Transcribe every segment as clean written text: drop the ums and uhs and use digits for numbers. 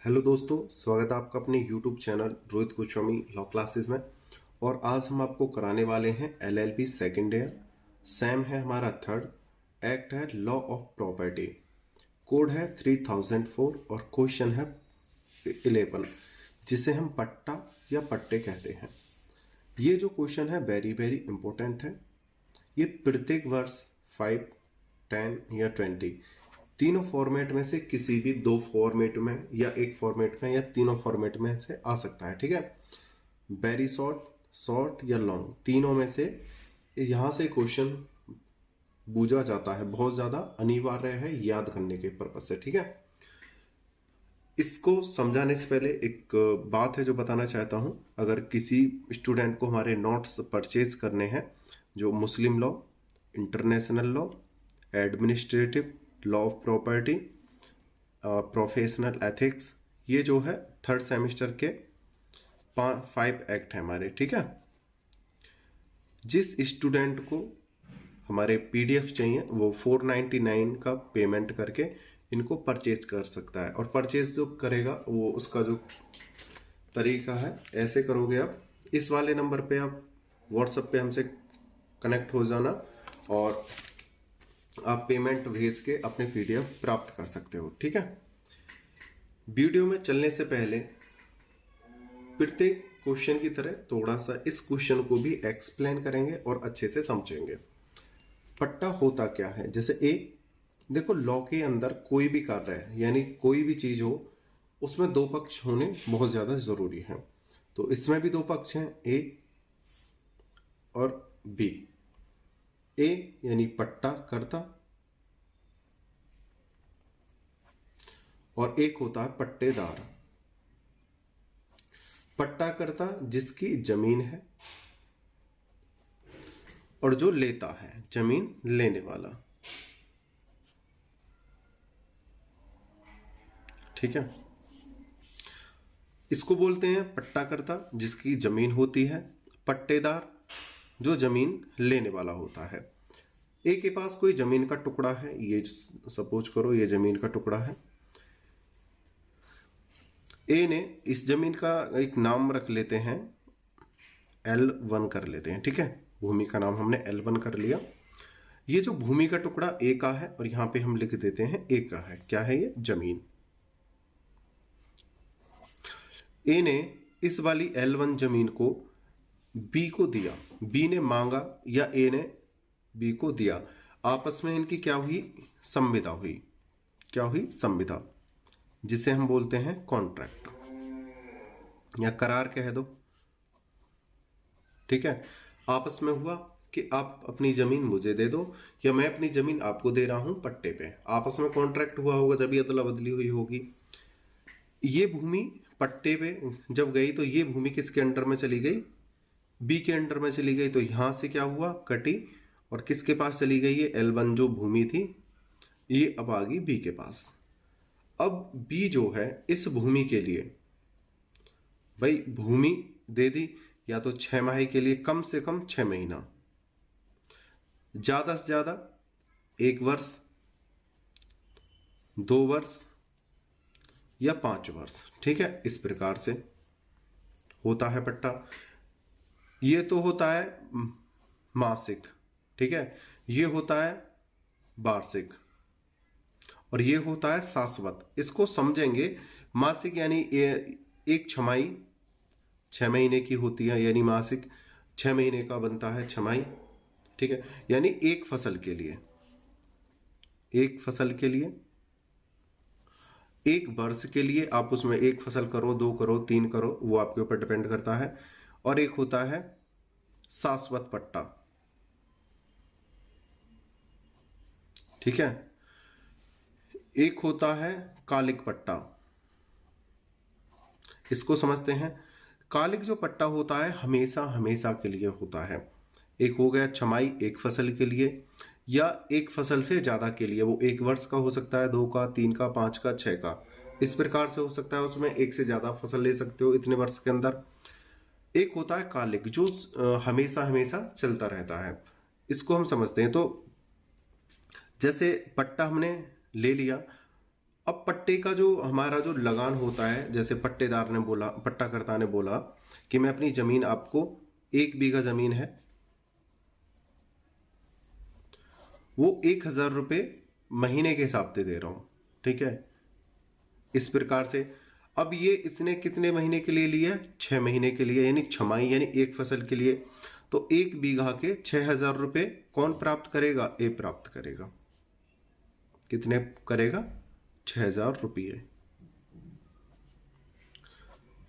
Hello दोस्तों, स्वागत है आपका अपने YouTube channel Rohit Goswami law classes में। और आज हम आपको कराने वाले हैं एलएलबी सेकेंड ईयर। सैम है हमारा थर्ड। एक्ट है लॉ ऑफ प्रॉपर्टी। कोड है 3004 और क्वेश्चन है 11, जिसे हम पट्टा या पट्टे कहते हैं। ये जो क्वेश्चन है वेरी वेरी इंपॉर्टेंट है। ये प्रत्येक वर्ष 5, 10 या 20 तीनों फॉर्मेट में से किसी भी दो फॉर्मेट में या एक फॉर्मेट में या तीनों फॉर्मेट में से आ सकता है। ठीक है, वेरी शॉर्ट, शॉर्ट या लॉन्ग, तीनों में से यहां से क्वेश्चन पूछा जाता है। बहुत ज्यादा अनिवार्य है याद करने के पर्पज से। ठीक है, इसको समझाने से पहले एक बात है जो बताना चाहता हूं। अगर किसी स्टूडेंट को हमारे नोट्स परचेज करने हैं, जो मुस्लिम law, international law, administrative law of property, professional ethics, ये जो है थर्ड सेमेस्टर के 5 एक्ट है हमारे। ठीक है, जिस स्टूडेंट को हमारे पीडीएफ चाहिए वो 499 का पेमेंट करके इनको परचेज कर सकता है। और परचेज जो करेगा वो उसका जो तरीका है, ऐसे करोगे आप, इस वाले नंबर पे आप व्हाट्सएप पे हमसे कनेक्ट हो जाना और आप पेमेंट भेज के अपने पीडीएफ प्राप्त कर सकते हो। ठीक है, वीडियो में चलने से पहले प्रत्येक क्वेश्चन की तरह थोड़ा सा इस क्वेश्चन को भी एक्सप्लेन करेंगे और अच्छे से समझेंगे। पट्टा होता क्या है? जैसे देखो, लॉ के अंदर कोई भी कार्य है, यानी कोई भी चीज हो, उसमें दो पक्ष होने बहुत ज्यादा जरूरी है। तो इसमें भी दो पक्ष हैं, ए और बी। ए यानी पट्टा कर्ता, और एक होता है पट्टेदार। पट्टा कर्ता जिसकी जमीन है, और जो लेता है जमीन लेने वाला। ठीक है, इसको बोलते हैं पट्टा कर्ता जिसकी जमीन होती है, पट्टेदार जो जमीन लेने वाला होता है। ए के पास कोई जमीन का टुकड़ा है, ये सपोज करो ये जमीन का टुकड़ा है। ए ने इस जमीन का एक नाम रख लेते हैं, L1 कर लेते हैं। ठीक है, भूमि का नाम हमने L1 कर लिया। ये जो भूमि का टुकड़ा ए का है, और यहां पे हम लिख देते हैं ए का है। क्या है ये? जमीन। ए ने इस वाली L1 जमीन को बी को दिया, बी ने मांगा या ए ने बी को दिया। आपस में इनकी क्या हुई? संविदा हुई। क्या हुई? संविदा, जिसे हम बोलते हैं कॉन्ट्रैक्ट या करार कह दो। ठीक है, आपस में हुआ कि आप अपनी जमीन मुझे दे दो या मैं अपनी जमीन आपको दे रहा हूं पट्टे पे। आपस में कॉन्ट्रैक्ट हुआ होगा जब ये अदला बदली हुई होगी। ये भूमि पट्टे पे जब गई तो ये भूमि किसके अंडर में चली गई? बी के अंडर में चली गई। तो यहां से क्या हुआ? कटी, और किसके पास चली गई? ये L1 जो भूमि थी, ये अब आ गई बी के पास। अब बी जो है इस भूमि के लिए, भाई भूमि दे दी या तो 6 माह के लिए, कम से कम 6 महीना, ज्यादा से ज्यादा 1 वर्ष, 2 वर्ष या 5 वर्ष। ठीक है, इस प्रकार से होता है पट्टा। ये तो होता है मासिक। ठीक है, ये होता है वार्षिक, और ये होता है शाश्वत। इसको समझेंगे। मासिक यानी एक छमाही 6 महीने की होती है, यानी मासिक 6 महीने का बनता है छमाही। ठीक है, यानी एक फसल के लिए, एक फसल के लिए, एक वर्ष के लिए आप उसमें एक फसल करो, 2 करो, 3 करो, वो आपके ऊपर डिपेंड करता है। और एक होता है शाश्वत पट्टा। ठीक है, एक होता है कालिक पट्टा। इसको समझते हैं। कालिक जो पट्टा होता है हमेशा हमेशा के लिए होता है। एक हो गया छमाई, एक फसल के लिए, या एक फसल से ज्यादा के लिए। वो 1 वर्ष का हो सकता है, 2 का, 3 का, 5 का, 6 का, इस प्रकार से हो सकता है। उसमें एक से ज्यादा फसल ले सकते हो इतने वर्ष के अंदर। एक होता है कालिक जो हमेशा हमेशा चलता रहता है। इसको हम समझते हैं। तो जैसे पट्टा हमने ले लिया, अब पट्टे का जो हमारा जो लगान होता है, जैसे पट्टेदार ने बोला, पट्टाकर्ता ने बोला कि मैं अपनी जमीन आपको 1 बीघा जमीन है, वो 1,000 रुपये महीने के हिसाब से दे रहा हूं, ठीक है, इस प्रकार से। अब ये इसने कितने महीने के लिए लिया? 6 महीने के लिए, यानी छमाही, यानी एक फसल के लिए। तो 1 बीघा के 6,000 रुपये कौन प्राप्त करेगा? ए प्राप्त करेगा। कितने करेगा? 6,000 रुपये,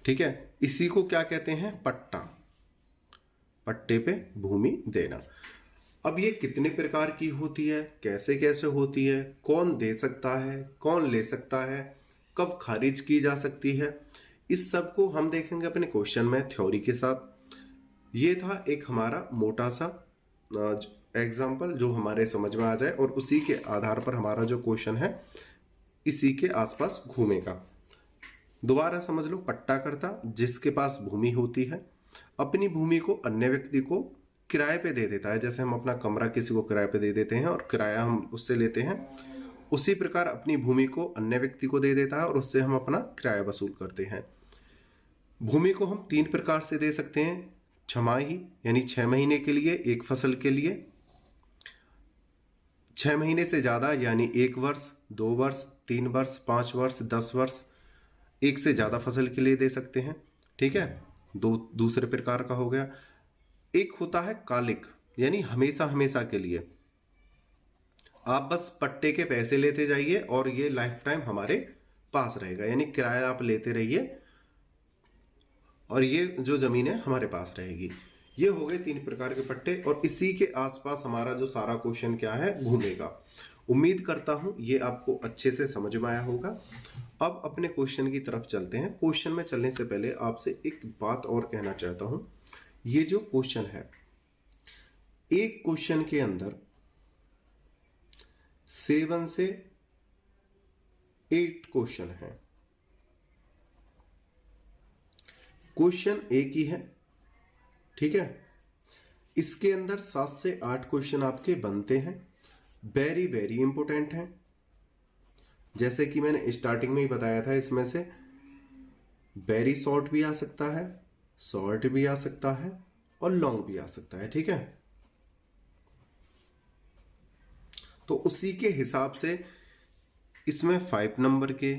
ठीक है। इसी को क्या कहते हैं? पट्टा, पट्टे पे भूमि देना। अब ये कितने प्रकार की होती है, कैसे कैसे होती है, कौन दे सकता है, कौन ले सकता है, कब खारिज की जा सकती है, इस सब को हम देखेंगे अपने क्वेश्चन में थ्योरी के साथ। ये था एक हमारा मोटा सा एग्जाम्पल जो हमारे समझ में आ जाए, और उसी के आधार पर हमारा जो क्वेश्चन है इसी के आसपास घूमेगा। दोबारा समझ लो, पट्टाकर्ता जिसके पास भूमि होती है अपनी भूमि को अन्य व्यक्ति को किराए पे दे देता है। जैसे हम अपना कमरा किसी को किराए पे दे देते हैं और किराया हम उससे लेते हैं, उसी प्रकार अपनी भूमि को अन्य व्यक्ति को दे देता है और उससे हम अपना किराया वसूल करते हैं। भूमि को हम 3 प्रकार से दे सकते हैं। छमाही यानी 6 महीने के लिए, एक फसल के लिए। 6 महीने से ज़्यादा यानी 1 वर्ष, 2 वर्ष, 3 वर्ष, 5 वर्ष, 10 वर्ष, एक से ज़्यादा फसल के लिए दे सकते हैं, ठीक है। दूसरे प्रकार का हो गया। एक होता है कालिक, यानी हमेशा हमेशा के लिए। आप बस पट्टे के पैसे लेते जाइए और ये लाइफ टाइम हमारे पास रहेगा, यानी किराया आप लेते रहिए और ये जो जमीन है हमारे पास रहेगी। ये हो गए 3 प्रकार के पट्टे, और इसी के आसपास हमारा जो सारा क्वेश्चन क्या है घूमेगा। उम्मीद करता हूं ये आपको अच्छे से समझ में आया होगा। अब अपने क्वेश्चन की तरफ चलते हैं। क्वेश्चन में चलने से पहले आपसे एक बात और कहना चाहता हूं। ये जो क्वेश्चन है, एक क्वेश्चन के अंदर 7 से 8 क्वेश्चन है। क्वेश्चन एक ही है, ठीक है। इसके अंदर 7 से 8 क्वेश्चन आपके बनते हैं, वेरी वेरी इंपॉर्टेंट हैं। जैसे कि मैंने स्टार्टिंग में ही बताया था, इसमें से वेरी शॉर्ट भी आ सकता है, शॉर्ट भी आ सकता है और लॉन्ग भी आ सकता है, ठीक है। तो उसी के हिसाब से इसमें 5 नंबर के,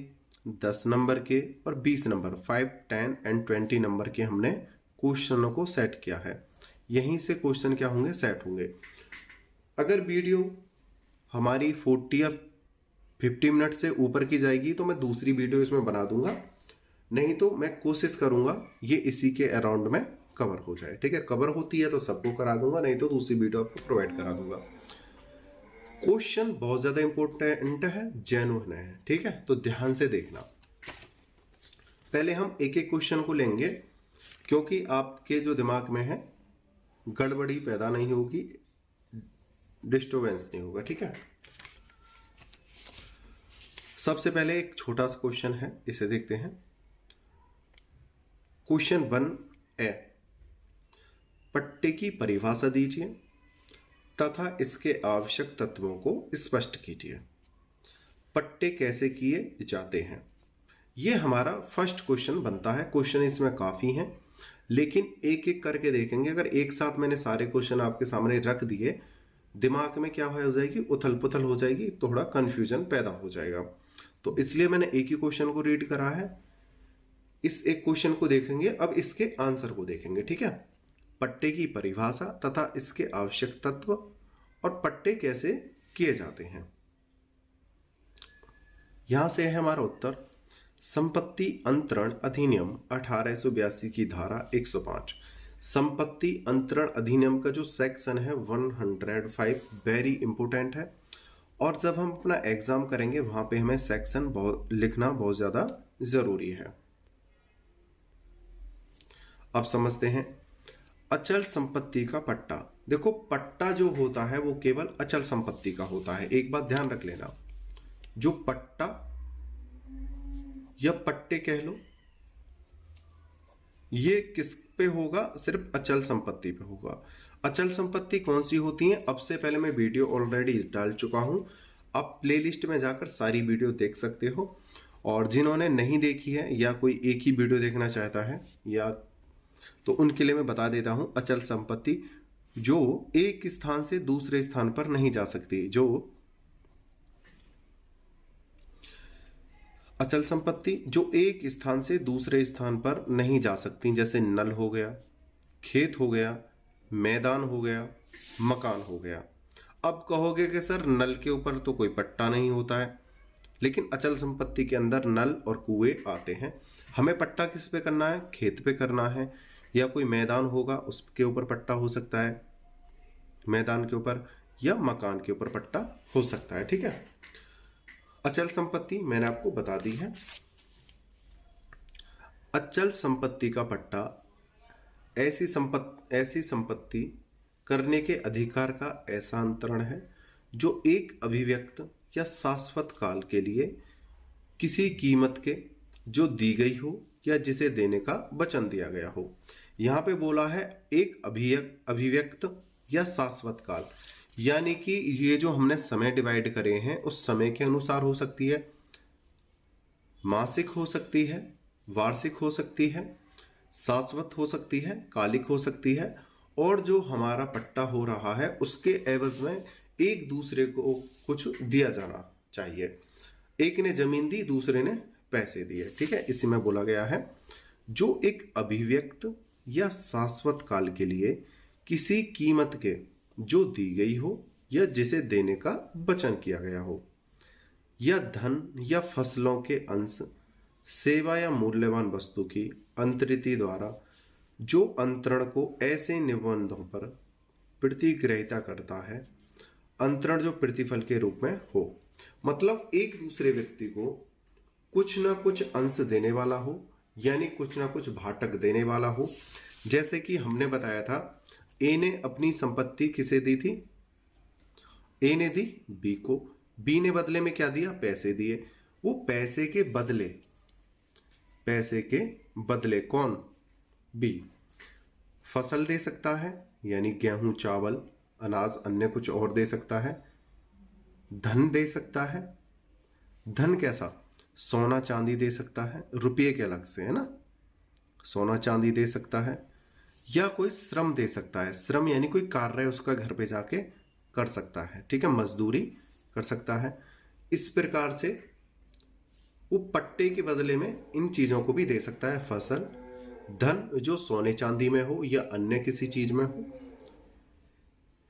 10 नंबर के और 20 नंबर, 5, 10 एंड 20 नंबर के हमने क्वेश्चनों को सेट किया है। यहीं से क्वेश्चन क्या होंगे? सेट होंगे। अगर वीडियो हमारी 40 या 50 मिनट से ऊपर की जाएगी तो मैं दूसरी वीडियो इसमें बना दूंगा, नहीं तो मैं कोशिश करूंगा ये इसी के अराउंड में कवर हो जाए, ठीक है। कवर होती है तो सबको करा दूंगा, नहीं तो दूसरी वीडियो आपको प्रोवाइड करा दूंगा। क्वेश्चन बहुत ज्यादा इंपॉर्टेंट है, जेन्युइन है, ठीक है। तो ध्यान से देखना। पहले हम एक एक क्वेश्चन को लेंगे, क्योंकि आपके जो दिमाग में है गड़बड़ी पैदा नहीं होगी, डिस्टर्बेंस नहीं होगा, ठीक है। सबसे पहले एक छोटा सा क्वेश्चन है, इसे देखते हैं। क्वेश्चन 1A, पट्टे की परिभाषा दीजिए तथा इसके आवश्यक तत्वों को स्पष्ट कीजिए। पट्टे कैसे किए जाते हैं, ये हमारा फर्स्ट क्वेश्चन बनता है। क्वेश्चन इसमें काफी हैं, लेकिन एक एक करके देखेंगे। अगर एक साथ मैंने सारे क्वेश्चन आपके सामने रख दिए, दिमाग में क्या हो जाएगी? उथल पुथल हो जाएगी, थोड़ा कंफ्यूजन पैदा हो जाएगा। तो इसलिए मैंने एक ही क्वेश्चन को रीड करा है। इस एक क्वेश्चन को देखेंगे, अब इसके आंसर को देखेंगे, ठीक है। पट्टे की परिभाषा तथा इसके आवश्यक तत्व और पट्टे कैसे किए जाते हैं। यहां से है हमारा उत्तर। संपत्ति अंतरण अधिनियम 1882 की धारा 105, संपत्ति अंतरण अधिनियम का जो सेक्शन है 105 वेरी इंपोर्टेंट है, और जब हम अपना एग्जाम करेंगे वहां पे हमें सेक्शन लिखना बहुत ज्यादा जरूरी है। अब समझते हैं अचल संपत्ति का पट्टा। देखो, पट्टा जो होता है वो केवल अचल संपत्ति का होता है। एक बात ध्यान रख लेना, जो पट्टा या पट्टे कह लो, ये किस पे होगा? सिर्फ अचल संपत्ति पे होगा। अचल संपत्ति कौन सी होती है? अब से पहले मैं वीडियो ऑलरेडी डाल चुका हूं, आप प्लेलिस्ट में जाकर सारी वीडियो देख सकते हो। और जिन्होंने नहीं देखी है या कोई एक ही वीडियो देखना चाहता है या तो उनके लिए मैं बता देता हूं, अचल संपत्ति जो एक स्थान से दूसरे स्थान पर नहीं जा सकती, जो अचल संपत्ति जो एक स्थान से दूसरे स्थान पर नहीं जा सकती, जैसे नल हो गया, खेत हो गया, मैदान हो गया, मकान हो गया। अब कहोगे कि सर नल के ऊपर तो कोई पट्टा नहीं होता है, लेकिन अचल संपत्ति के अंदर नल और कुएं आते हैं। हमें पट्टा किस पे करना है? खेत पे करना है, या कोई मैदान होगा उसके ऊपर पट्टा हो सकता है, मैदान के ऊपर, या मकान के ऊपर पट्टा हो सकता है। ठीक है, अचल संपत्ति मैंने आपको बता दी है। अचल संपत्ति का पट्टा ऐसी संपत्ति करने के अधिकार का ऐसा अंतरण है जो एक अभिव्यक्त या शाश्वत काल के लिए किसी कीमत के जो दी गई हो या जिसे देने का वचन दिया गया हो। यहाँ पे बोला है एक अभिव्यक्त या शाश्वत काल, यानी कि ये जो हमने समय डिवाइड करे हैं उस समय के अनुसार हो सकती है, मासिक हो सकती है, वार्षिक हो सकती है, शाश्वत हो सकती है, कालिक हो सकती है, और जो हमारा पट्टा हो रहा है उसके एवज में एक दूसरे को कुछ दिया जाना चाहिए। एक ने जमीन दी, दूसरे ने पैसे दिए। ठीक है, इसी में बोला गया है जो एक अभिव्यक्त या शाश्वत काल के लिए किसी कीमत के जो दी गई हो या जिसे देने का वचन किया गया हो, या धन या फसलों के अंश, सेवा या मूल्यवान वस्तु की अंतरिति द्वारा जो अंतरण को ऐसे निबंधों पर प्रतिग्रहिता करता है, अंतरण जो प्रतिफल के रूप में हो। मतलब एक दूसरे व्यक्ति को कुछ ना कुछ अंश देने वाला हो, यानी कुछ ना कुछ भाटक देने वाला हो। जैसे कि हमने बताया था, ए ने अपनी संपत्ति किसे दी थी? ए ने दी बी को, बी ने बदले में क्या दिया? पैसे दिए। वो पैसे के बदले कौन? बी फसल दे सकता है, यानी गेहूं, चावल, अनाज, अन्य कुछ और दे सकता है। धन दे सकता है। धन कैसा? सोना चांदी दे सकता है, रुपये के अलग से, है ना, सोना चांदी दे सकता है। या कोई श्रम दे सकता है, श्रम यानी कोई कार्य उसका घर पे जाके कर सकता है। ठीक है, मजदूरी कर सकता है। इस प्रकार से वो पट्टे के बदले में इन चीजों को भी दे सकता है। फसल, धन जो सोने चांदी में हो या अन्य किसी चीज में हो।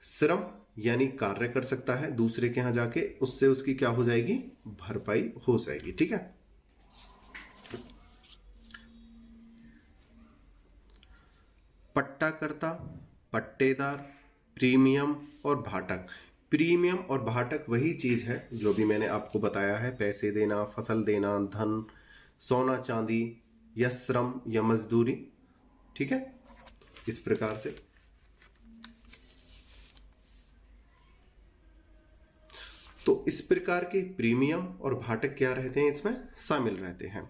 श्रम यानी कार्य कर सकता है दूसरे के यहां जाके, उससे उसकी क्या हो जाएगी? भरपाई हो जाएगी। ठीक है, पट्टाकर्ता, पट्टेदार, प्रीमियम और भाटक। प्रीमियम और भाटक वही चीज है जो भी मैंने आपको बताया है, पैसे देना, फसल देना, धन, सोना चांदी, या श्रम या मजदूरी। ठीक है, इस प्रकार से तो इस प्रकार के प्रीमियम और भाटक क्या रहते हैं? इसमें शामिल रहते हैं।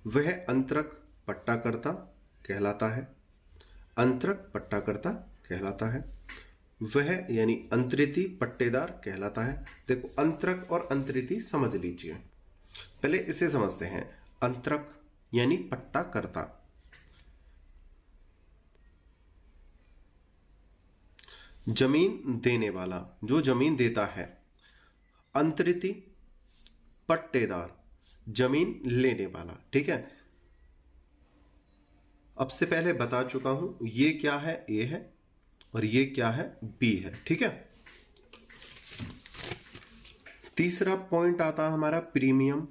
वह अंतरक पट्टाकर्ता कहलाता है। अंतरक पट्टाकर्ता कहलाता है। वह यानी अंतरिति पट्टेदार कहलाता है। देखो, अंतरक और अंतरिति समझ लीजिए। पहले इसे समझते हैं। अंतरक यानी पट्टाकर्ता, जमीन देने वाला, जो जमीन देता है। अंतरिति पट्टेदार, जमीन लेने वाला। ठीक है, अब से पहले बता चुका हूं, ये क्या है? ए है, और ये क्या है? बी है। ठीक है, तीसरा पॉइंट आता हमारा प्रीमियम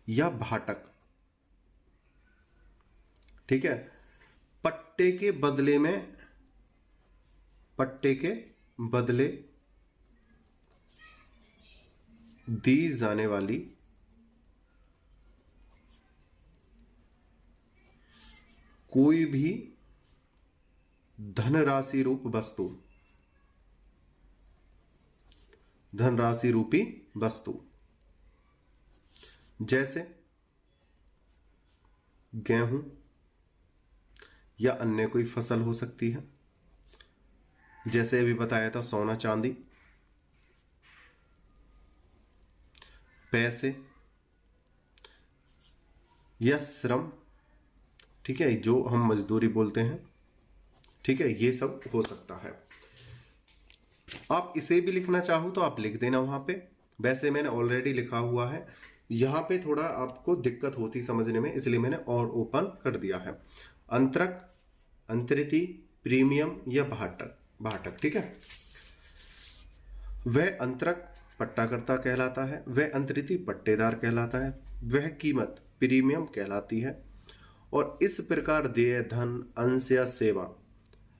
या भाटक। ठीक है, पट्टे के बदले दी जाने वाली कोई भी धनराशि रूपी वस्तु, जैसे गेहूं या अन्य कोई फसल हो सकती है, जैसे अभी बताया था सोना चांदी, पैसे या श्रम, ठीक है, जो हम मजदूरी बोलते हैं, ठीक है, ये सब हो सकता है। आप इसे भी लिखना चाहो तो आप लिख देना वहां पे, वैसे मैंने ऑलरेडी लिखा हुआ है। यहां पे थोड़ा आपको दिक्कत होती समझने में, इसलिए मैंने और ओपन कर दिया है। अंतरक, अंतरिति, प्रीमियम या भाटक, भाटक, ठीक है। वह अंतरक पट्टाकर्ता कहलाता है, वह अंतरिति पट्टेदार कहलाता है, वह कीमत प्रीमियम कहलाती है। और इस प्रकार देय धन, अंश या सेवा,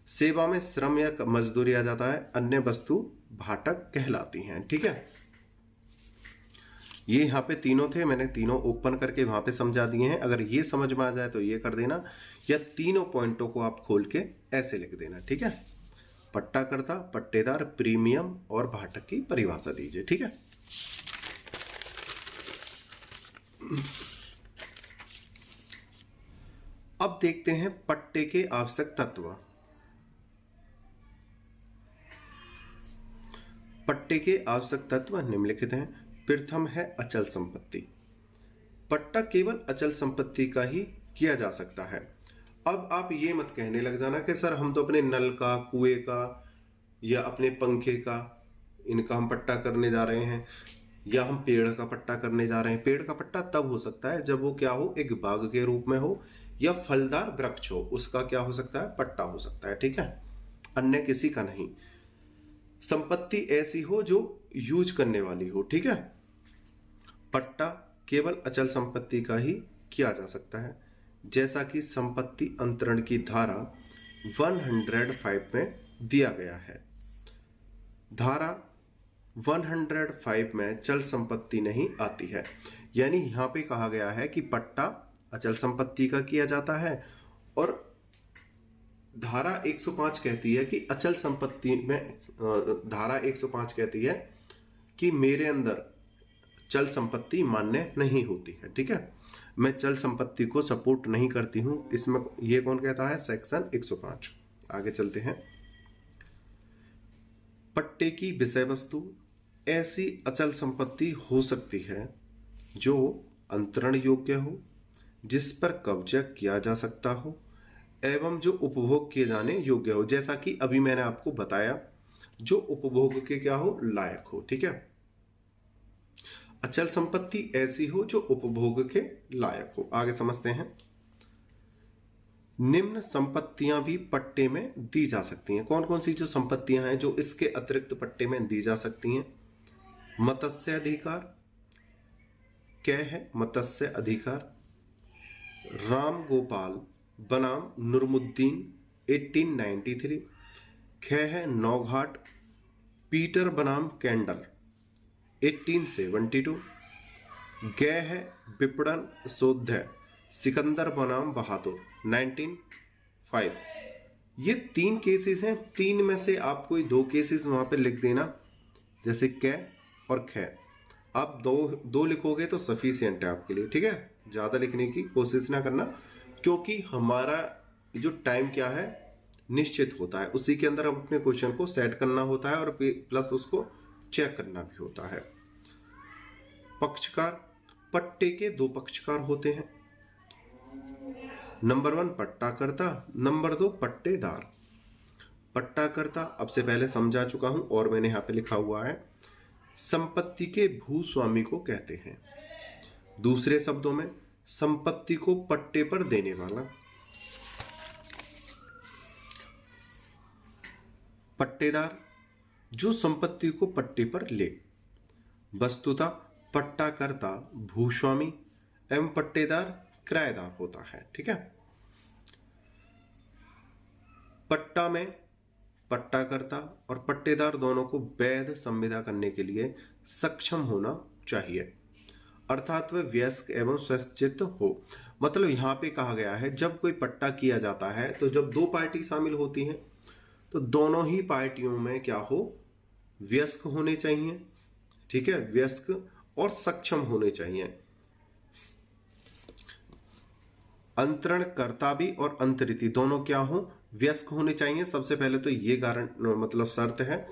सेवा में श्रम या मजदूरी आ जाता है, अन्य वस्तु भाटक कहलाती हैं, ठीक है। ये यहाँ पे तीनों थे, मैंने तीनों ओपन करके वहां पे समझा दिए हैं। अगर ये समझ में आ जाए तो ये कर देना, या तीनों पॉइंटों को आप खोल के ऐसे लिख देना, ठीक है। पट्टाकर्ता, पट्टेदार, प्रीमियम और भाटक की परिभाषा दीजिए, ठीक है। अब देखते हैं पट्टे के आवश्यक तत्व। पट्टे के आवश्यक तत्व निम्नलिखित हैं। प्रथम है अचल संपत्ति। पट्टा केवल अचल संपत्ति का ही किया जा सकता है। अब आप ये मत कहने लग जाना कि सर हम तो अपने नल का, कुएं का या अपने पंखे का, इनका हम पट्टा करने जा रहे हैं, या हम पेड़ का पट्टा करने जा रहे हैं। पेड़ का पट्टा तब हो सकता है जब वो क्या हो, एक बाग के रूप में हो या फलदार वृक्ष हो, उसका क्या हो सकता है, पट्टा हो सकता है, ठीक है, अन्य किसी का नहीं। संपत्ति ऐसी हो जो यूज करने वाली हो, ठीक है। पट्टा केवल अचल संपत्ति का ही किया जा सकता है, जैसा कि संपत्ति अंतरण की धारा 105 में दिया गया है। धारा 105 में चल संपत्ति नहीं आती है, यानी यहां पे कहा गया है कि पट्टा अचल संपत्ति का किया जाता है, और धारा 105 कहती है कि अचल संपत्ति में, धारा 105 कहती है कि मेरे अंदर चल संपत्ति मान्य नहीं होती है, ठीक है। मैं चल संपत्ति को सपोर्ट नहीं करती हूं, इसमें ये कौन कहता है, सेक्शन 105। आगे चलते हैं। पट्टे की विषय वस्तु ऐसी अचल संपत्ति हो सकती है जो अंतरण योग्य हो, जिस पर कब्जा किया जा सकता हो एवं जो उपभोग किए जाने योग्य हो, जैसा कि अभी मैंने आपको बताया, जो उपभोग के क्या हो, लायक हो, ठीक है। अचल संपत्ति ऐसी हो जो उपभोग के लायक हो। आगे समझते हैं। निम्न संपत्तियां भी पट्टे में दी जा सकती हैं। कौन कौन सी जो संपत्तियां हैं जो इसके अतिरिक्त पट्टे में दी जा सकती हैं? मत्स्य अधिकार, क्या है मत्स्य अधिकार, राम गोपाल बनाम नुरमुद्दीन 1893, ख है नौघाट पीटर बनाम कैंडल 1872, ग है विपणन शोध्य सिकंदर बनाम बहादुर 1905। ये 3 केसेस हैं, 3 में से आप कोई 2 केसेस वहां पे लिख देना, जैसे क और ख। आप दो लिखोगे तो सफिशियंट है आपके लिए, ठीक है। ज्यादा लिखने की कोशिश ना करना, क्योंकि हमारा जो टाइम क्या है निश्चित होता है, उसी के अंदर हम अपने क्वेश्चन को सेट करना होता है और प्लस उसको चेक करना भी होता है। पक्षकार, पट्टे के 2 पक्षकार होते हैं, नंबर 1 पट्टाकर्ता, नंबर 2 पट्टेदार। पट्टाकर्ता अब से पहले समझा चुका हूं और मैंने यहां पे लिखा हुआ है, संपत्ति के भूस्वामी को कहते हैं। दूसरे शब्दों में संपत्ति को पट्टे पर देने वाला। पट्टेदार, जो संपत्ति को पट्टे पर ले। वस्तुतः पट्टाकर्ता भूस्वामी एवं पट्टेदार किराएदार होता है, ठीक है। पट्टा में पट्टाकर्ता और पट्टेदार दोनों को वैध संविदा करने के लिए सक्षम होना चाहिए, अर्थात वह वयस्क एवं स्वैच्छित हो। मतलब यहां पे कहा गया है जब कोई पट्टा किया जाता है तो जब 2 पार्टी शामिल होती हैं तो दोनों ही पार्टियों में क्या हो, वयस्क होने चाहिए, ठीक है, वयस्क और सक्षम होने चाहिए। अंतरणकर्ता भी और अंतरिति दोनों क्या हो, व्यस्क होने चाहिए। सबसे पहले तो ये कारण मतलब शर्त है।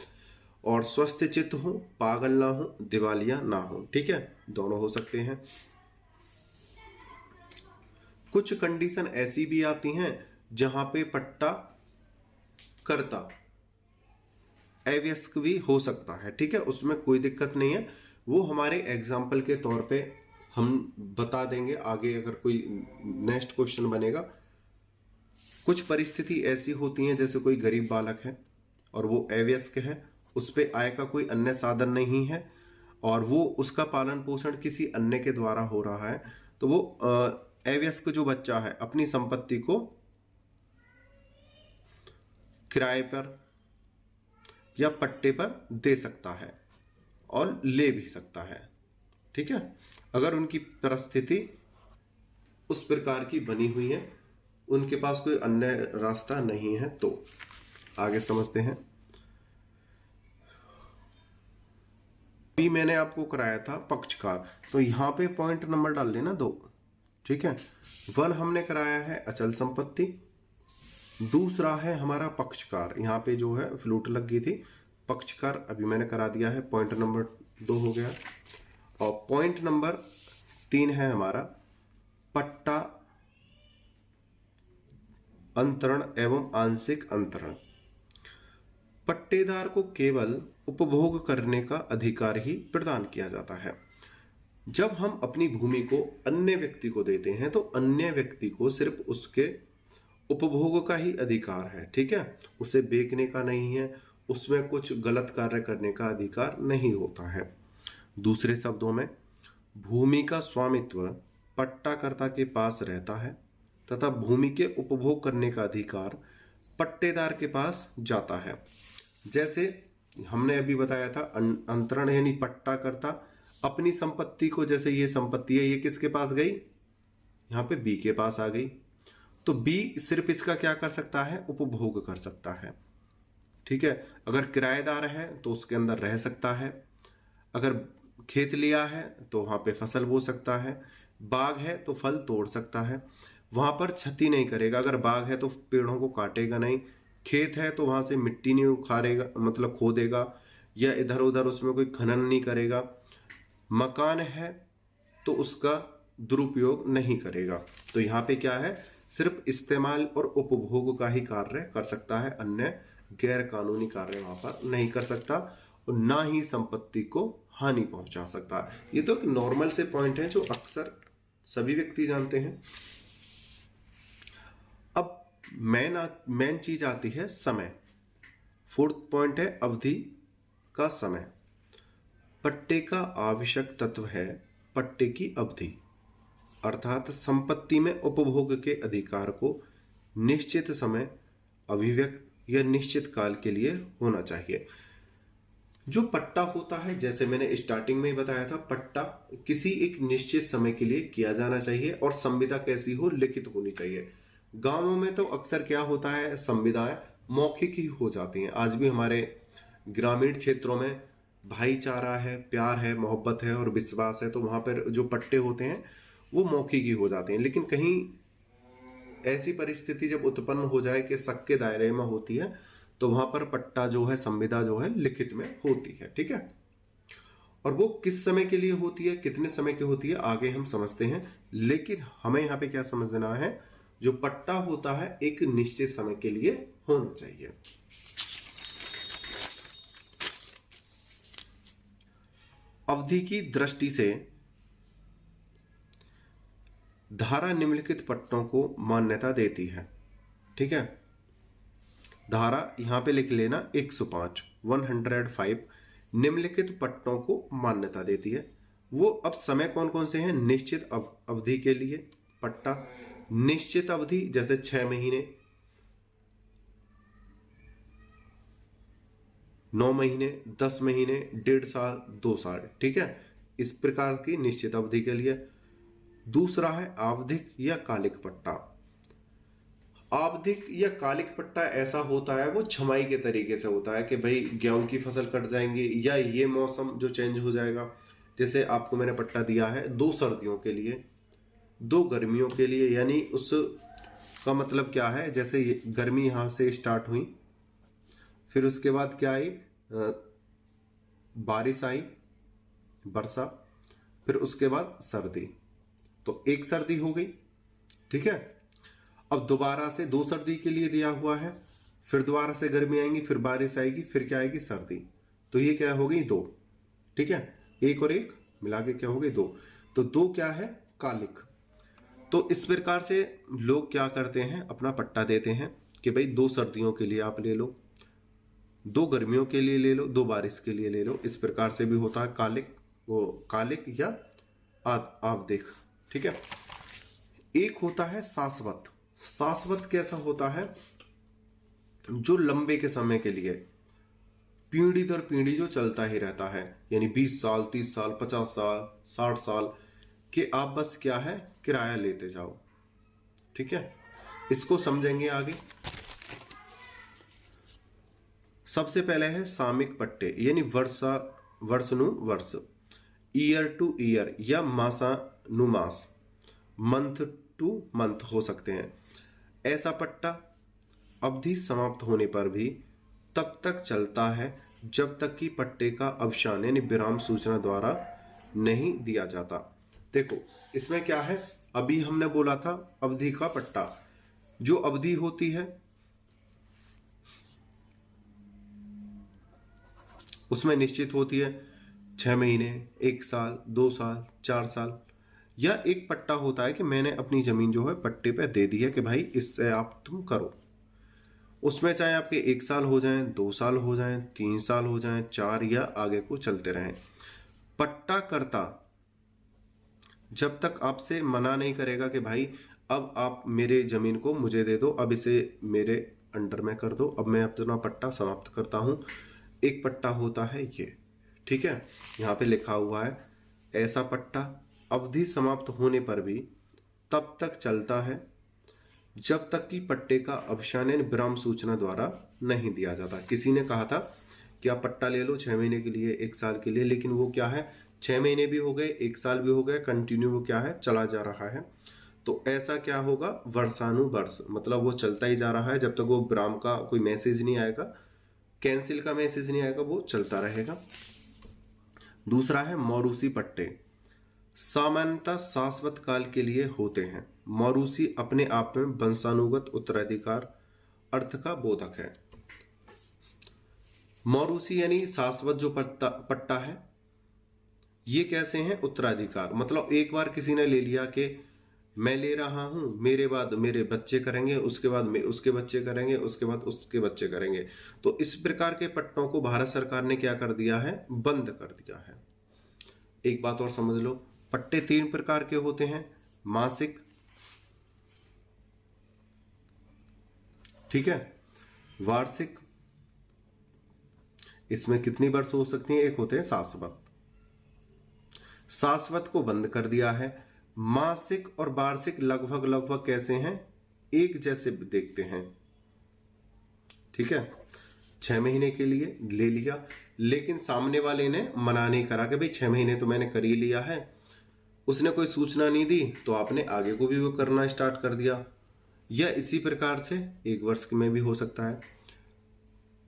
और स्वस्थ चित्त हो, पागल ना हो, दिवालिया ना हो। ठीक है, दोनों हो सकते हैं। कुछ कंडीशन ऐसी भी आती हैं जहां पे पट्टा कर्ता अवयस्क भी हो सकता है। ठीक है, उसमें कोई दिक्कत नहीं है। वो हमारे एग्जाम्पल के तौर पे हम बता देंगे आगे, अगर कोई नेक्स्ट क्वेश्चन बनेगा। कुछ परिस्थिति ऐसी होती हैं जैसे कोई गरीब बालक है और वो अवयस्क है, उस पे आय का कोई अन्य साधन नहीं है और वो उसका पालन पोषण किसी अन्य के द्वारा हो रहा है, तो वो अवयस्क जो बच्चा है अपनी संपत्ति को किराए पर या पट्टे पर दे सकता है और ले भी सकता है। ठीक है, अगर उनकी परिस्थिति उस प्रकार की बनी हुई है, उनके पास कोई अन्य रास्ता नहीं है। तो आगे समझते हैं। अभी मैंने आपको कराया था पक्षकार, तो यहां पे पॉइंट नंबर डाल लेना 2। ठीक है, 1 हमने कराया है अचल संपत्ति, दूसरा है हमारा पक्षकार। यहाँ पे जो है फ्लूट लग गई थी, पक्षकार अभी मैंने करा दिया है, पॉइंट नंबर 2 हो गया। और पॉइंट नंबर 3 है हमारा पट्टा अंतरण एवं आंशिक अंतरण। पट्टेदार को केवल उपभोग करने का अधिकार ही प्रदान किया जाता है। जब हम अपनी भूमि को अन्य व्यक्ति को देते हैं तो अन्य व्यक्ति को सिर्फ उसके उपभोग का ही अधिकार है। ठीक है, उसे बेचने का नहीं है, उसमें कुछ गलत कार्य करने का अधिकार नहीं होता है। दूसरे शब्दों में भूमि का स्वामित्व पट्टाकर्ता के पास रहता है तथा भूमि के उपभोग करने का अधिकार पट्टेदार के पास जाता है। जैसे हमने अभी बताया था, अंतरण यानी पट्टाकर्ता अपनी संपत्ति को, जैसे ये संपत्ति है, ये किसके पास गई, यहाँ पे बी के पास आ गई, तो बी सिर्फ इसका क्या कर सकता है, उपभोग कर सकता है। ठीक है, अगर किराएदार है तो उसके अंदर रह सकता है, अगर खेत लिया है तो वहां पे फसल बो सकता है, बाग है तो फल तोड़ सकता है, वहां पर क्षति नहीं करेगा। अगर बाग है तो पेड़ों को काटेगा नहीं, खेत है तो वहां से मिट्टी नहीं उखाड़ेगा, मतलब खोदेगा या इधर उधर उसमें कोई खनन नहीं करेगा, मकान है तो उसका दुरुपयोग नहीं करेगा। तो यहाँ पे क्या है, सिर्फ इस्तेमाल और उपभोग का ही कार्य कर सकता है, अन्य गैर कानूनी कार्य वहां पर नहीं कर सकता और ना ही संपत्ति को हानि पहुंचा सकता। ये तो एक नॉर्मल से पॉइंट है जो अक्सर सभी व्यक्ति जानते हैं। अब मेन चीज आती है समय। 4th पॉइंट है अवधि का समय। पट्टे का आवश्यक तत्व है पट्टे की अवधि, अर्थात संपत्ति में उपभोग के अधिकार को निश्चित समय, अभिव्यक्त या निश्चित काल के लिए होना चाहिए। जो पट्टा होता है, जैसे मैंने स्टार्टिंग में ही बताया था, पट्टा किसी एक निश्चित समय के लिए किया जाना चाहिए और संविदा कैसी हो, लिखित होनी चाहिए। गांवों में तो अक्सर क्या होता है, संविदाएं मौखिक ही हो जाती हैं। आज भी हमारे ग्रामीण क्षेत्रों में भाईचारा है, प्यार है, मोहब्बत है और विश्वास है, तो वहां पर जो पट्टे होते हैं वो मौखिक ही हो जाते हैं। लेकिन कहीं ऐसी परिस्थिति जब उत्पन्न हो जाए कि शक के दायरे में होती है, तो वहां पर पट्टा जो है, संविदा जो है, लिखित में होती है। ठीक है, और वो किस समय के लिए होती है, कितने समय की होती है, आगे हम समझते हैं। लेकिन हमें यहाँ पे क्या समझना है, जो पट्टा होता है एक निश्चित समय के लिए होना चाहिए। अवधि की दृष्टि से धारा निम्नलिखित पट्टों को मान्यता देती है। ठीक है, धारा यहां पे लिख लेना 105 निम्नलिखित पट्टों को मान्यता देती है। वो अब समय कौन कौन से हैं, निश्चित अवधि के लिए पट्टा, निश्चित अवधि जैसे 6 महीने, 9 महीने, 10 महीने, 1.5 साल, 2 साल। ठीक है, इस प्रकार की निश्चित अवधि के लिए। दूसरा है आवधिक या कालिक पट्टा। आवधिक या कालिक पट्टा ऐसा होता है, वो छमाई के तरीके से होता है कि भाई गेहूं की फसल कट जाएंगी या ये मौसम जो चेंज हो जाएगा। जैसे आपको मैंने पट्टा दिया है 2 सर्दियों के लिए, दो गर्मियों के लिए, यानी उस का मतलब क्या है, जैसे गर्मी यहाँ से स्टार्ट हुई, फिर उसके बाद क्या आई, बारिश आई, वर्षा, फिर उसके बाद सर्दी, तो एक सर्दी हो गई। ठीक है, अब दोबारा से दो सर्दी के लिए दिया हुआ है, फिर दोबारा से गर्मी आएंगी, फिर बारिश आएगी, फिर क्या आएगी, सर्दी, तो ये क्या हो गई, दो। ठीक है, एक और एक मिला के क्या हो गई, दो, तो दो क्या है, कालिक। तो इस प्रकार से लोग क्या करते हैं, अपना पट्टा देते हैं कि भाई दो सर्दियों के लिए आप ले लो, दो गर्मियों के लिए ले लो, दो बारिश के लिए ले लो। इस प्रकार से भी होता है कालिक, वो कालिक या आवदेख। ठीक है, एक होता है शाश्वत। शाश्वत कैसा होता है, जो लंबे के समय के लिए, पीढ़ी दर पीढ़ी जो चलता ही रहता है, यानी 20 साल, 30 साल, 50 साल, 60 साल के आप बस क्या है, किराया लेते जाओ। ठीक है, इसको समझेंगे आगे। सबसे पहले है सामयिक पट्टे, यानी वर्षानुवर्ष, ईयर टू ईयर या मासानुमास, मंथ टू मंथ हो सकते हैं। ऐसा पट्टा अवधि समाप्त होने पर भी तब तक चलता है जब तक कि पट्टे का अवसान यानी विराम सूचना द्वारा नहीं दिया जाता। देखो इसमें क्या है, अभी हमने बोला था अवधि का पट्टा, जो अवधि होती है उसमें निश्चित होती है 6 महीने, 1 साल, 2 साल, 4 साल, या एक पट्टा होता है कि मैंने अपनी जमीन जो है पट्टे पे दे दी है कि भाई इससे आप तुम करो। उसमें चाहे आपके 1 साल हो जाएं, 2 साल हो जाएं, 3 साल हो जाएं, 4 या आगे को चलते रहें, पट्टा करता जब तक आपसे मना नहीं करेगा कि भाई अब आप मेरे जमीन को मुझे दे दो, अब इसे मेरे अंडर में कर दो, अब मैं अपना पट्टा समाप्त करता हूं, एक पट्टा होता है ये। ठीक है, यहाँ पे लिखा हुआ है ऐसा पट्टा अवधि समाप्त होने पर भी तब तक चलता है जब तक कि पट्टे का अवसान विराम सूचना द्वारा नहीं दिया जाता। किसी ने कहा था कि आप पट्टा ले लो 6 महीने के लिए, 1 साल के लिए, लेकिन वो क्या है 6 महीने भी हो गए, 1 साल भी हो गए, कंटिन्यू वो क्या है चला जा रहा है। तो ऐसा क्या होगा, वर्षानुवर्ष, मतलब वो चलता ही जा रहा है जब तक वो विराम का कोई मैसेज नहीं आएगा, कैंसिल का मैसेज नहीं आएगा, वो चलता रहेगा। दूसरा है मौरूसी पट्टे, सामान्यतः शाश्वत काल के लिए होते हैं। मौरूसी अपने आप में वंशानुगत उत्तराधिकार अर्थ का बोधक है। मौरूसी यानी शाश्वत जो पट्टा है, ये कैसे हैं, उत्तराधिकार, मतलब एक बार किसी ने ले लिया कि मैं ले रहा हूं, मेरे बाद मेरे बच्चे करेंगे, उसके बाद उसके बच्चे करेंगे, उसके बाद उसके बच्चे करेंगे। तो इस प्रकार के पट्टों को भारत सरकार ने क्या कर दिया है, बंद कर दिया है। एक बात और समझ लो, पट्टे 3 प्रकार के होते हैं, मासिक, ठीक है, वार्षिक, इसमें कितनी वर्ष हो सकती हैं, एक होते हैं शाश्वत। शाश्वत को बंद कर दिया है। मासिक और वार्षिक लगभग कैसे हैं, एक जैसे देखते हैं। ठीक है, 6 महीने के लिए ले लिया, लेकिन सामने वाले ने मना नहीं करा कि भाई 6 महीने तो मैंने कर ही लिया है, उसने कोई सूचना नहीं दी तो आपने आगे को भी वो करना स्टार्ट कर दिया। या इसी प्रकार से 1 वर्ष में भी हो सकता है।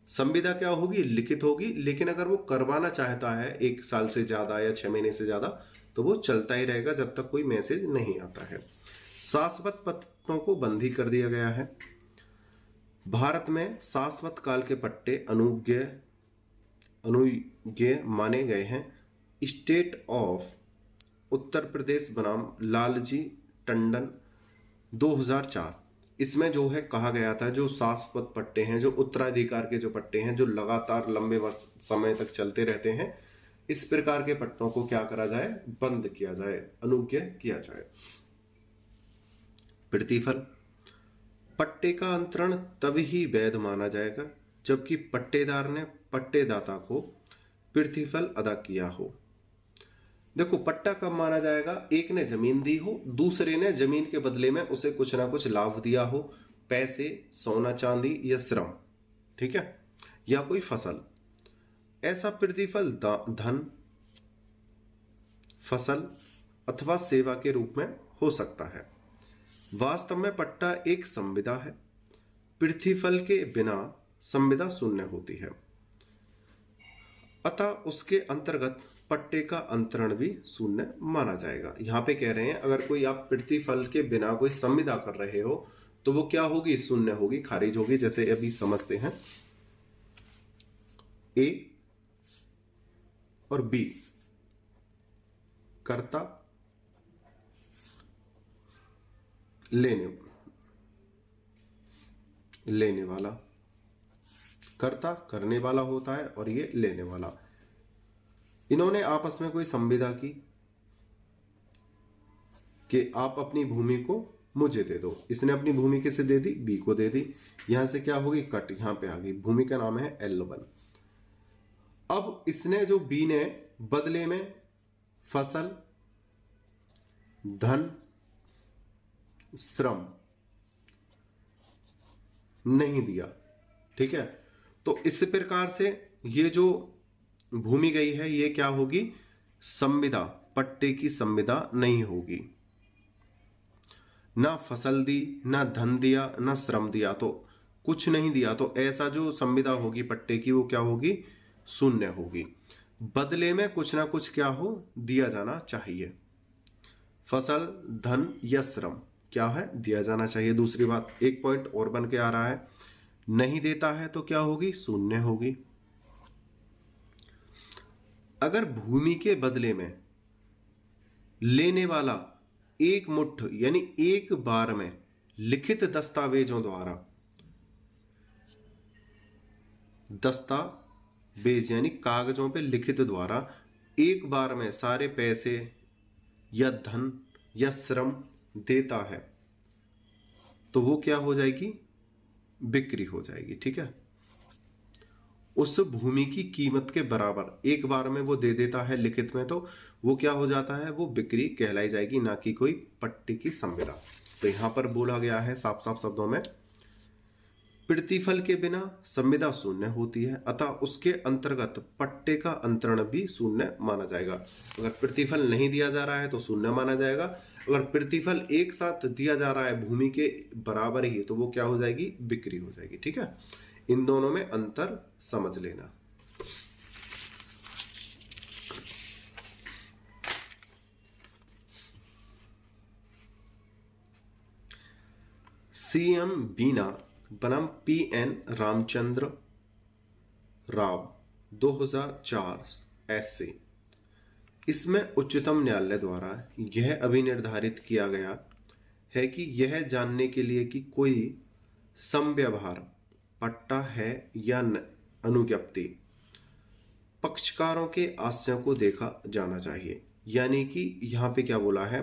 संविदा क्या होगी, लिखित होगी, लेकिन अगर वो करवाना चाहता है 1 साल से ज्यादा या 6 महीने से ज्यादा, तो वो चलता ही रहेगा जब तक कोई मैसेज नहीं आता है। शाश्वत पट्टों को बंद ही कर दिया गया है। भारत में शाश्वत काल के पट्टे अनुज्ञेय माने गए हैं। स्टेट ऑफ उत्तर प्रदेश बनाम लालजी टंडन 2004, इसमें जो है कहा गया था जो शाश्वत पट्टे हैं, जो उत्तराधिकार के जो पट्टे हैं, जो लगातार लंबे वर्ष समय तक चलते रहते हैं, इस प्रकार के पट्टों को क्या करा जाए, बंद किया जाए, अनुज्ञेय किया जाए। प्रतिफल, पट्टे का अंतरण तभी ही वैध माना जाएगा जबकि पट्टेदार ने पट्टेदाता को प्रतिफल अदा किया हो। देखो पट्टा कब माना जाएगा, एक ने जमीन दी हो, दूसरे ने जमीन के बदले में उसे कुछ ना कुछ लाभ दिया हो, पैसे, सोना चांदी या श्रम, ठीक है, या कोई फसल। ऐसा प्रतिफल धन, फसल, अथवा सेवा के रूप में हो सकता है। वास्तव में पट्टा एक संविदा है। प्रतिफल के बिना संविदा शून्य होती है, अतः उसके अंतर्गत पट्टे का अंतरण भी शून्य माना जाएगा। यहां पे कह रहे हैं अगर कोई आप प्रतिफल के बिना कोई संविदा कर रहे हो तो वो क्या होगी, शून्य होगी, खारिज होगी। जैसे अभी समझते हैं, ए और बी, कर्ता लेने वाला, कर्ता करने वाला होता है और ये लेने वाला। इन्होंने आपस में कोई संविदा की कि आप अपनी भूमि को मुझे दे दो। इसने अपनी भूमि किसे दे दी, बी को दे दी। यहां से क्या होगी, कट यहां पे आ गई। भूमि का नाम है L1। अब इसने जो बी ने बदले में फसल, धन, श्रम नहीं दिया, ठीक है। तो इस प्रकार से ये जो भूमि गई है ये क्या होगी, संविदा, पट्टे की संविदा नहीं होगी। ना फसल दी, ना धन दिया, ना श्रम दिया, तो कुछ नहीं दिया, तो ऐसा जो संविदा होगी पट्टे की वो क्या होगी, शून्य होगी। बदले में कुछ ना कुछ क्या हो, दिया जाना चाहिए। फसल, धन या श्रम क्या है, दिया जाना चाहिए। दूसरी बात, एक पॉइंट और बन के आ रहा है, नहीं देता है तो क्या होगी, शून्य होगी। अगर भूमि के बदले में लेने वाला एक मुट्ठ यानी एक बार में लिखित दस्तावेजों द्वारा, दस्तावेज यानी कागजों पे लिखित द्वारा एक बार में सारे पैसे या धन या श्रम देता है तो वो क्या हो जाएगी, बिक्री हो जाएगी, ठीक है। उस भूमि की कीमत के बराबर एक बार में वो दे देता है लिखित में, तो वो क्या हो जाता है, वो बिक्री कहलाई जाएगी, ना कि कोई पट्टे की संविदा। तो यहां पर बोला गया है साफ साफ शब्दों में, प्रतिफल के बिना संविदा शून्य होती है, अतः उसके अंतर्गत पट्टे का अंतरण भी शून्य माना जाएगा। अगर प्रतिफल नहीं दिया जा रहा है तो शून्य माना जाएगा। अगर प्रतिफल एक साथ दिया जा रहा है भूमि के बराबर ही, तो वो क्या हो जाएगी, बिक्री हो जाएगी, ठीक है। इन दोनों में अंतर समझ लेना। CM बीना बनाम PN रामचंद्र राव 2004 ऐसे, इसमें उच्चतम न्यायालय द्वारा यह अभिनिर्धारित किया गया है कि यह जानने के लिए कि कोई समव्यवहार पट्टा है या अनुज्ञप्ति, पक्षकारों के आशयों को देखा जाना चाहिए। यानी कि यहां पे क्या बोला है,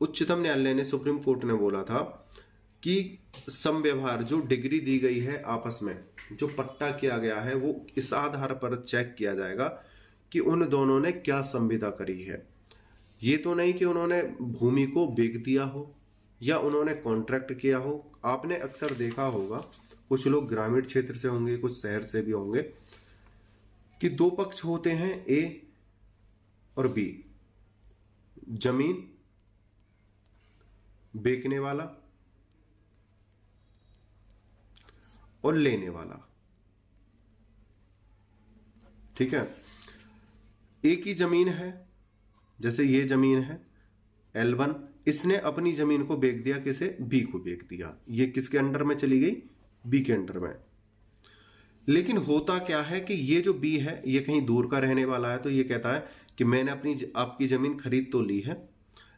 उच्चतम न्यायालय ने, सुप्रीम कोर्ट ने बोला था कि समव्यवहार जो डिग्री दी गई है आपस में, जो पट्टा किया गया है, वो इस आधार पर चेक किया जाएगा कि उन दोनों ने क्या संविदा करी है। ये तो नहीं कि उन्होंने भूमि को बेच दिया हो या उन्होंने कॉन्ट्रैक्ट किया हो। आपने अक्सर देखा होगा, कुछ लोग ग्रामीण क्षेत्र से होंगे, कुछ शहर से भी होंगे, कि दो पक्ष होते हैं, ए और बी, जमीन बेचने वाला और लेने वाला, ठीक है। एक ही जमीन है, जैसे ये जमीन है L1, इसने अपनी जमीन को बेच दिया, किसे, बी को बेच दिया। ये किसके अंडर में चली गई, बी के अंडर में। लेकिन होता क्या है कि ये जो बी है ये कहीं दूर का रहने वाला है, तो ये कहता है कि मैंने आपकी जमीन खरीद तो ली है,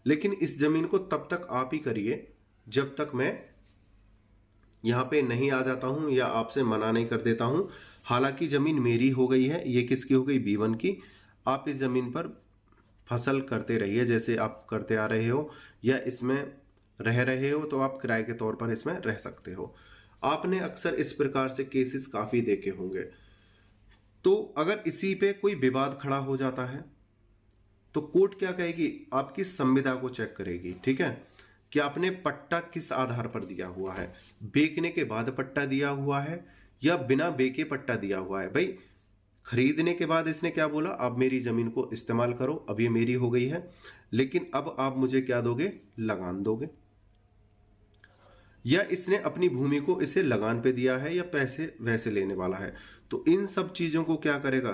लेकिन इस जमीन को तब तक आप ही करिए जब तक मैं यहां पे नहीं आ जाता हूं या आपसे मना नहीं कर देता हूं। हालांकि जमीन मेरी हो गई है, ये किसकी हो गई, B1 की। आप इस जमीन पर फसल करते रहिए जैसे आप करते आ रहे हो, या इसमें रह रहे हो तो आप किराए के तौर पर इसमें रह सकते हो। आपने अक्सर इस प्रकार से केसेस काफी देखे होंगे। तो अगर इसी पे कोई विवाद खड़ा हो जाता है तो कोर्ट क्या कहेगी, आपकी संविदा को चेक करेगी, ठीक है, कि आपने पट्टा किस आधार पर दिया हुआ है, बेचने के बाद पट्टा दिया हुआ है या बिना बेचे पट्टा दिया हुआ है। भाई खरीदने के बाद इसने क्या बोला, आप मेरी जमीन को इस्तेमाल करो, अब ये मेरी हो गई है, लेकिन अब आप मुझे क्या दोगे, लगान दोगे। या इसने अपनी भूमि को इसे लगान पे दिया है या पैसे वैसे लेने वाला है। तो इन सब चीजों को क्या करेगा,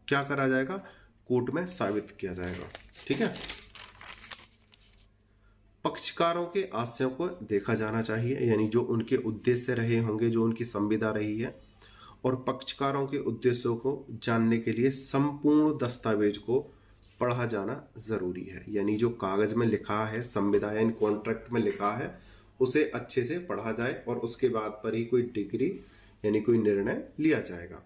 क्या करा जाएगा, कोर्ट में साबित किया जाएगा। ठीक है। पक्षकारों के आशयों को देखा जाना चाहिए, यानी जो उनके उद्देश्य रहे होंगे, जो उनकी संविदा रही है, और पक्षकारों के उद्देश्यों को जानने के लिए संपूर्ण दस्तावेज को पढ़ा जाना जरूरी है। यानी जो कागज में लिखा है, संविदा यानी कॉन्ट्रैक्ट में लिखा है, उसे अच्छे से पढ़ा जाए और उसके बाद पर ही कोई डिग्री यानी कोई निर्णय लिया जाएगा।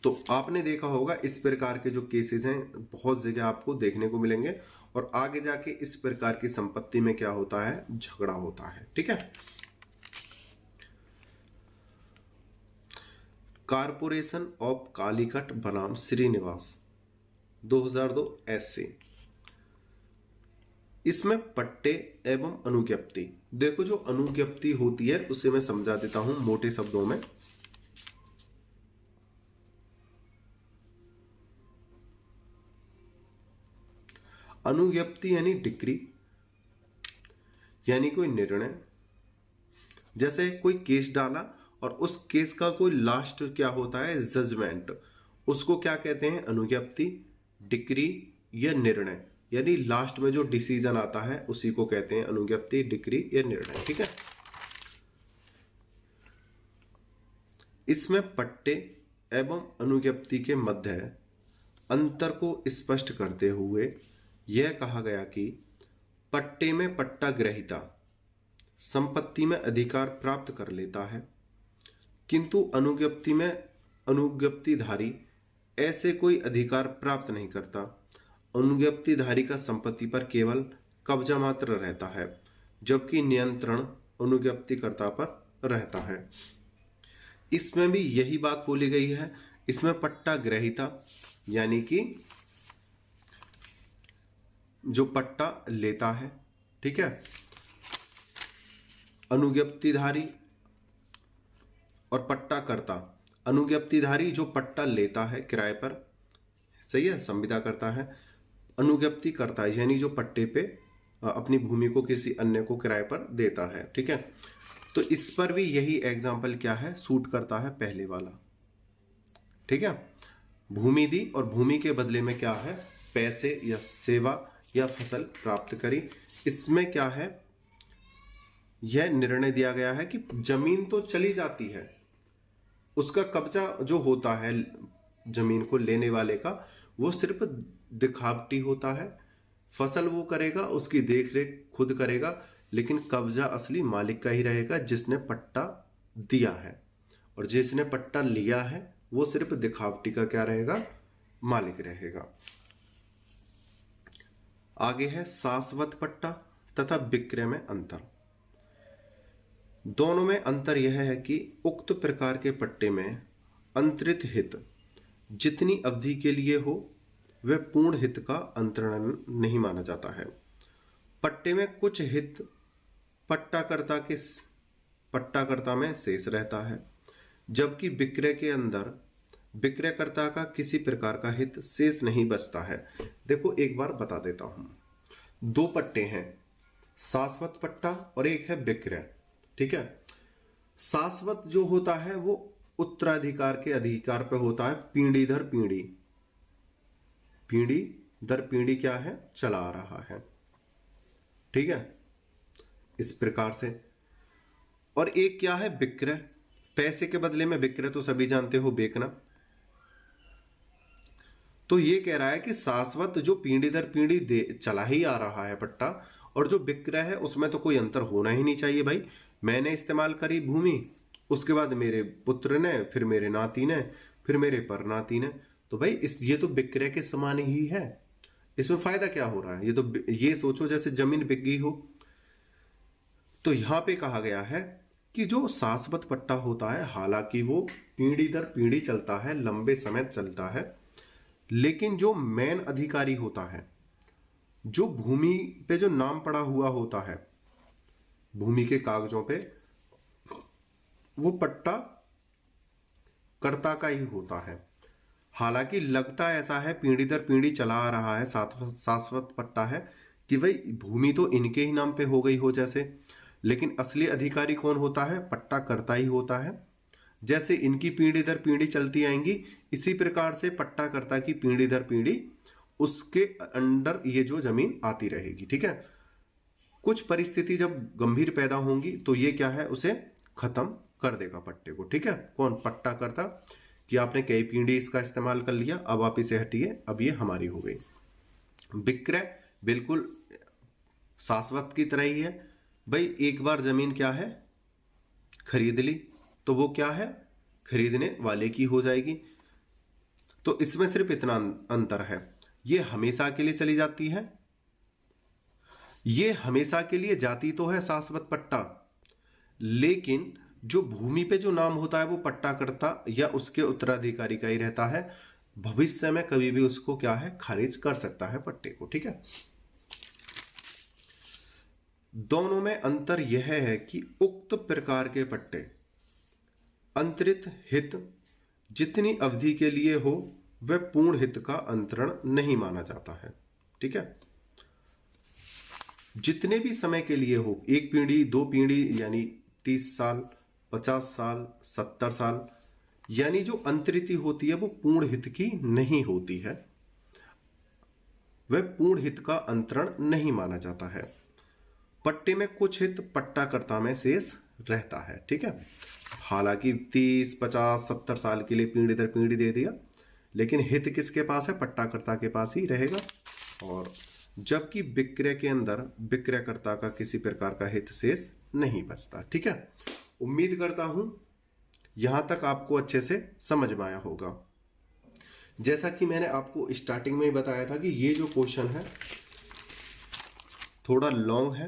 तो आपने देखा होगा इस प्रकार के जो केसेस हैं बहुत जगह आपको देखने को मिलेंगे, और आगे जाके इस प्रकार की संपत्ति में क्या होता है, झगड़ा होता है। ठीक है। कारपोरेशन ऑफ कालीकट बनाम श्रीनिवास 2002 ऐसे, इसमें पट्टे एवं अनुज्ञप्ति। देखो जो अनुज्ञप्ति होती है उसे मैं समझा देता हूं मोटे शब्दों में। अनुज्ञप्ति यानी डिक्री, यानी कोई निर्णय, जैसे कोई केस डाला और उस केस का कोई लास्ट क्या होता है, जजमेंट, उसको क्या कहते हैं, अनुज्ञप्ति, डिक्री या निर्णय, यानी लास्ट में जो डिसीजन आता है उसी को कहते हैं अनुज्ञप्ति, डिक्री या निर्णय। ठीक है। इसमें पट्टे एवं अनुज्ञप्ति के मध्य अंतर को स्पष्ट करते हुए यह कहा गया कि पट्टे में पट्टा ग्रहीता संपत्ति में अधिकार प्राप्त कर लेता है, किंतु अनुज्ञप्ति में अनुज्ञप्तिधारी ऐसे कोई अधिकार प्राप्त नहीं करता। अनुज्ञप्तिधारी का संपत्ति पर केवल कब्जा मात्र रहता है, जबकि नियंत्रण अनुज्ञप्तिकर्ता पर रहता है। इसमें भी यही बात बोली गई है। इसमें पट्टा ग्रहीता यानी कि जो पट्टा लेता है, ठीक है, अनुज्ञप्तिधारी और पट्टाकर्ता। अनुज्ञप्तिधारी जो पट्टा लेता है किराए पर, सही है, संविदा करता है। अनुज्ञप्ति करता है यानी जो पट्टे पे अपनी भूमि को किसी अन्य को किराए पर देता है। ठीक है। तो इस पर भी यही एग्जाम्पल क्या है, सूट करता है पहले वाला। ठीक है। भूमि दी और भूमि के बदले में क्या है, पैसे या सेवा या फसल प्राप्त करी। इसमें क्या है, यह निर्णय दिया गया है कि जमीन तो चली जाती है, उसका कब्जा जो होता है जमीन को लेने वाले का, वो सिर्फ दिखावटी होता है। फसल वो करेगा, उसकी देखरेख खुद करेगा, लेकिन कब्जा असली मालिक का ही रहेगा जिसने पट्टा दिया है, और जिसने पट्टा लिया है वो सिर्फ दिखावटी का क्या रहेगा, मालिक रहेगा। आगे है शाश्वत पट्टा तथा विक्रय में अंतर। दोनों में अंतर यह है कि उक्त प्रकार के पट्टे में अंतरित हित जितनी अवधि के लिए हो वह पूर्ण हित का अंतरण नहीं माना जाता है। पट्टे में कुछ हित पट्टाकर्ता में शेष रहता है, जबकि विक्रय के अंदर विक्रयकर्ता का किसी प्रकार का हित शेष नहीं बचता है। देखो एक बार बता देता हूं, दो पट्टे हैं, शाश्वत पट्टा और एक है विक्रय। ठीक है। शाश्वत जो होता है वो उत्तराधिकार के अधिकार पे होता है, पीढ़ी दर पीढ़ी, पीढ़ी दर पीढ़ी क्या है, चला आ रहा है। ठीक है, इस प्रकार से। और एक क्या है, विक्रय, पैसे के बदले में विक्रय तो सभी जानते हो, बेचना। तो ये कह रहा है कि शाश्वत जो पीढ़ी दर पीढ़ी चला ही आ रहा है पट्टा, और जो विक्रय है उसमें तो कोई अंतर होना ही नहीं चाहिए भाई। मैंने इस्तेमाल करी भूमि, उसके बाद मेरे पुत्र ने, फिर मेरे नाती ने, फिर मेरे परनाती ने, तो भाई ये तो विक्रय के समान ही है। इसमें फायदा क्या हो रहा है, ये तो ये सोचो जैसे जमीन बिक गई हो। तो यहां पे कहा गया है कि जो शाश्वत पट्टा होता है, हालांकि वो पीढ़ी दर पीढ़ी चलता है, लंबे समय चलता है, लेकिन जो मेन अधिकारी होता है, जो भूमि पे जो नाम पड़ा हुआ होता है, भूमि के कागजों पे, वो पट्टा कर्ता का ही होता है। हालांकि लगता ऐसा है, पीढ़ी दर पीढ़ी चला आ रहा है, शाश्वत पट्टा है कि भाई भूमि तो इनके ही नाम पे हो गई हो जैसे, लेकिन असली अधिकारी कौन होता है? पट्टा कर्ता ही होता है। जैसे इनकी पीढ़ी दर पीढ़ी चलती आएंगी, इसी प्रकार से पट्टा कर्ता की पीढ़ी दर पीढ़ी उसके अंडर ये जो जमीन आती रहेगी। ठीक है, कुछ परिस्थिति जब गंभीर पैदा होंगी तो ये क्या है, उसे खत्म कर देगा पट्टे को। ठीक है, कौन? पट्टा करता, कि आपने कई पीढ़ी इसका इस्तेमाल कर लिया, अब आप इसे हटिए, अब ये हमारी हो गई। विक्रय बिल्कुल शाश्वत की तरह ही है। भाई एक बार जमीन क्या है, खरीद ली तो वो क्या है, खरीदने वाले की हो जाएगी। तो इसमें सिर्फ इतना अंतर है, ये हमेशा के लिए चली जाती है, ये हमेशा के लिए जाती तो है शाश्वत पट्टा, लेकिन जो भूमि पे जो नाम होता है वो पट्टा कर्ता या उसके उत्तराधिकारी का ही रहता है। भविष्य में कभी भी उसको क्या है, खारिज कर सकता है पट्टे को। ठीक है, दोनों में अंतर यह है कि उक्त प्रकार के पट्टे अंतरित हित जितनी अवधि के लिए हो वह पूर्ण हित का अंतरण नहीं माना जाता है। ठीक है, जितने भी समय के लिए हो, एक पीढ़ी, दो पीढ़ी, यानी 30 साल, 50 साल, 70 साल, यानी जो अंतरिति होती है वो पूर्ण हित की नहीं होती है, वह पूर्ण हित का अंतरण नहीं माना जाता है। पट्टे में कुछ हित पट्टाकर्ता में शेष रहता है। ठीक है, हालांकि 30, 50, 70 साल के लिए पीढ़ी दर पीढ़ी दे दिया, लेकिन हित किसके पास है? पट्टाकर्ता के पास ही रहेगा। और जबकि विक्रय के अंदर विक्रयकर्ता का किसी प्रकार का हित शेष नहीं बचता। ठीक है, उम्मीद करता हूं यहां तक आपको अच्छे से समझ में आया होगा। जैसा कि मैंने आपको स्टार्टिंग में ही बताया था कि ये जो क्वेश्चन है थोड़ा लॉन्ग है।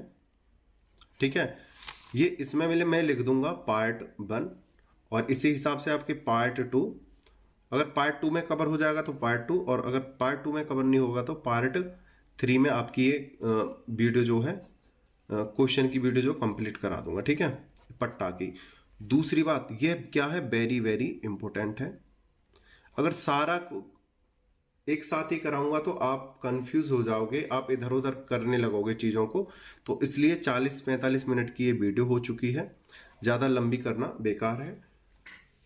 ठीक है, ये इसमें मैं लिख दूंगा पार्ट 1, और इसी हिसाब से आपके पार्ट 2, अगर पार्ट 2 में कवर हो जाएगा तो पार्ट 2, और अगर पार्ट 2 में कवर नहीं होगा तो पार्ट 3 में आपकी ये वीडियो जो है, क्वेश्चन की वीडियो जो कंप्लीट करा दूंगा। ठीक है, पट्टा की। दूसरी बात ये क्या है, वेरी वेरी इंपॉर्टेंट है, अगर सारा एक साथ ही कराऊंगा तो आप कंफ्यूज हो जाओगे, आप इधर उधर करने लगोगे चीज़ों को, तो इसलिए 40-45 मिनट की ये वीडियो हो चुकी है, ज़्यादा लंबी करना बेकार है।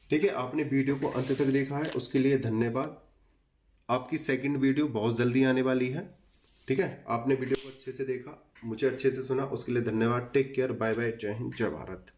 ठीक है, आपने वीडियो को अंत तक देखा है, उसके लिए धन्यवाद। आपकी सेकंड वीडियो बहुत जल्दी आने वाली है। ठीक है, आपने वीडियो को अच्छे से देखा, मुझे अच्छे से सुना, उसके लिए धन्यवाद। टेक केयर, बाय बाय, जय हिंद, जय भारत।